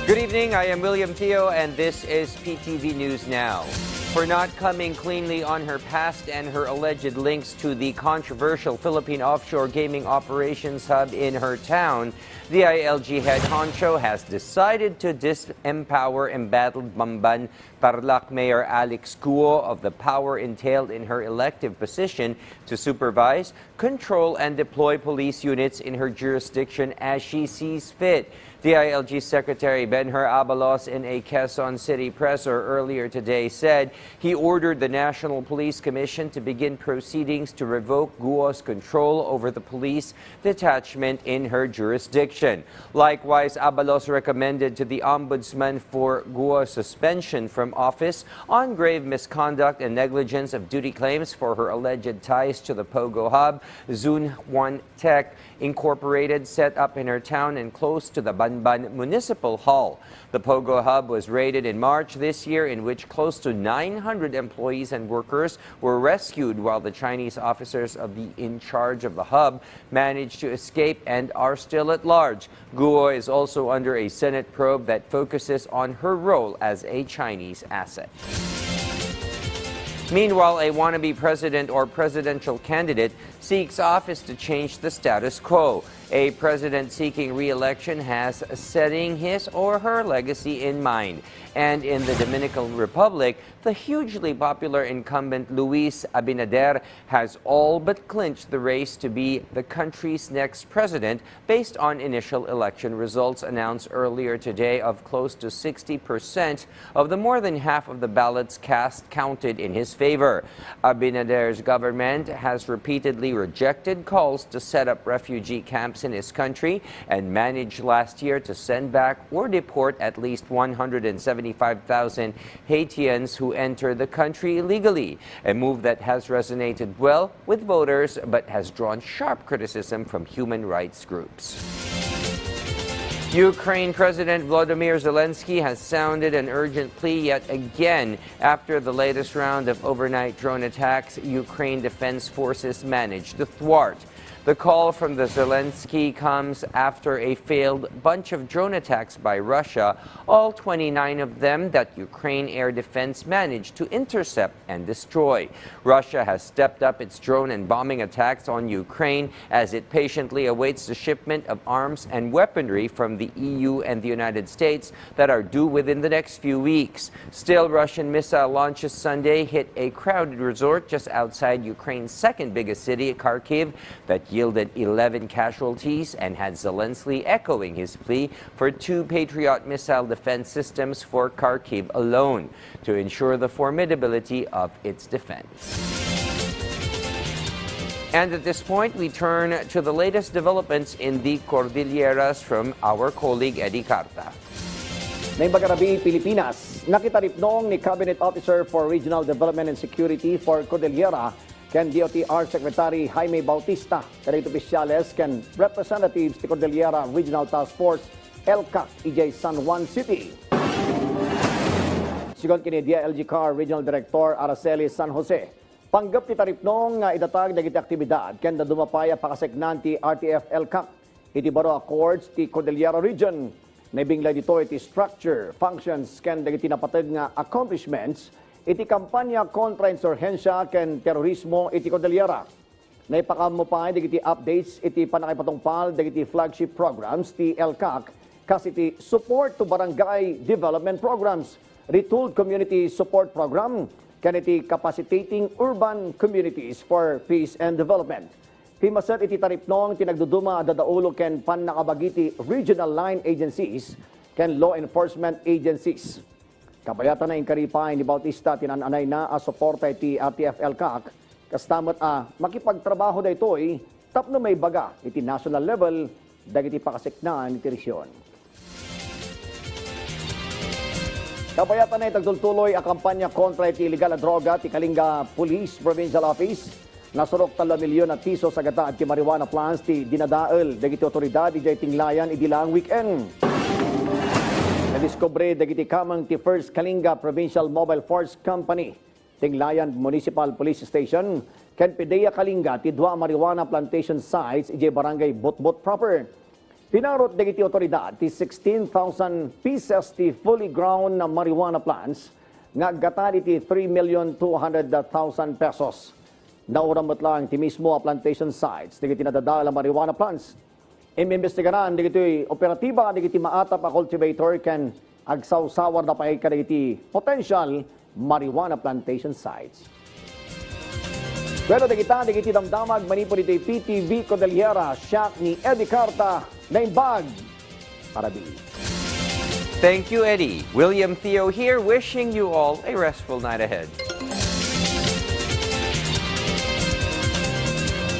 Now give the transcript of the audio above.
Good evening, I am William Theo and this is PTV News Now. For not coming cleanly on her past and her alleged links to the controversial Philippine offshore gaming operations hub in her town, the DILG head honcho has decided to disempower embattled Bamban Mayor Alex Guo of the power entailed in her elective position to supervise, control, and deploy police units in her jurisdiction as she sees fit. DILG Secretary Benhur Abalos in a Quezon City presser earlier today said he ordered the National Police Commission to begin proceedings to revoke Guo's control over the police detachment in her jurisdiction. Likewise, Abalos recommended to the Ombudsman for Guo's suspension from office on grave misconduct and negligence of duty claims for her alleged ties to the Pogo Hub, Zone 1 Tech Incorporated, set up in her town and close to the Bamban Municipal Hall. The Pogo Hub was raided in March this year, in which close to 900 employees and workers were rescued, while the Chinese officers in charge of the hub managed to escape and are still at large. Guo is also under a Senate probe that focuses on her role as a Chinese asset. Meanwhile, a wannabe president or presidential candidate seeks office to change the status quo. A president seeking re-election has setting his or her legacy in mind. And in the Dominican Republic, the hugely popular incumbent Luis Abinader has all but clinched the race to be the country's next president based on initial election results announced earlier today of close to 60% of the more than half of the ballots cast counted in his favor. Abinader's government has repeatedly rejected calls to set up refugee camps in his country and managed last year to send back or deport at least 175,000 Haitians who entered the country illegally, a move that has resonated well with voters but has drawn sharp criticism from human rights groups. Ukraine President Volodymyr Zelensky has sounded an urgent plea yet again after the latest round of overnight drone attacks Ukraine Defense Forces managed to thwart. The call from the Zelensky comes after a failed bunch of drone attacks by Russia, all 29 of them that Ukraine Air Defense managed to intercept and destroy. Russia has stepped up its drone and bombing attacks on Ukraine as it patiently awaits the shipment of arms and weaponry from the EU and the United States that are due within the next few weeks. Still, Russian missile launches Sunday hit a crowded resort just outside Ukraine's second biggest city, Kharkiv, that yielded 11 casualties and had Zelensky echoing his plea for 2 Patriot missile defense systems for Kharkiv alone to ensure the formidability of its defense. And at this point, we turn to the latest developments in the Cordilleras from our colleague Eddie Carta. May Magarabi, Pilipinas. Nakitaripnong ni Cabinet Officer for Regional Development and Security for Cordillera can DOTR Secretary Jaime Bautista, Karito Oficiales, can representatives to Cordillera Regional Task Force, ELCAC, EJ San Juan City. Sigon kini DILG Regional Director Araceli San Jose. Panggap ti taripnong nga idatag dagiti aktibidad ken dumapaya pakasegnan ti RTF ELCAC. Iti baro accords ti Cordillera Region. Naibingla dito iti structure, functions ken dagiti napateg nga accomplishments iti kampanya kontra insurhensya ken terorismo iti Cordillera. Naipakam mo pa dagiti updates iti panakipatungpal dagiti flagship programs ti ELCAC kas iti support to barangay development programs, retooled community support program ken iti capacitating urban communities for peace and development. Pimaset iti taripnong tinagduduma adadaulo ken pannakabagiti regional line agencies ken law enforcement agencies. Kabayatan na inkaripay ni Bautista tinananay na a suporta iti RTF ELCAC kastamot makipagtrabaho da ito'y tapno may baga iti national level dagiti pakasiknaan iti resyon. Kabayatan na itagdultuloy a kampanya kontra iti illegal na droga ti Kalinga Police Provincial Office. Nasurok 3 milyon at piso sa gata at ti marijuana plants ti dinadael dagiti otoridad iti tinglayan idilang weekend. Nadiskubre dagiti kamang ti First Kalinga Provincial Mobile Force Company, Tinglayan Municipal Police Station, ken Pideya Kalinga ti 2 marijuana plantation sites iti barangay Botbot proper. Pinarot dagiti otoridad ti 16,000 pieces ti fully grown na marijuana plants nga gatali ti 3,200,000 pesos. Nauramot lang ti mismo a plantation sites dagiti nadadala marijuana plants. Imimbestigaran dagiti operatiba dagiti maatap a cultivator ken agsawsawar na paika dagiti potential marijuana plantation sites. Pero dagiti damdamag manipo dito PTV Cordillera, siya ni Eddie Carta na imbag para bili. Thank you, Eddie. William Theo here, wishing you all a restful night ahead.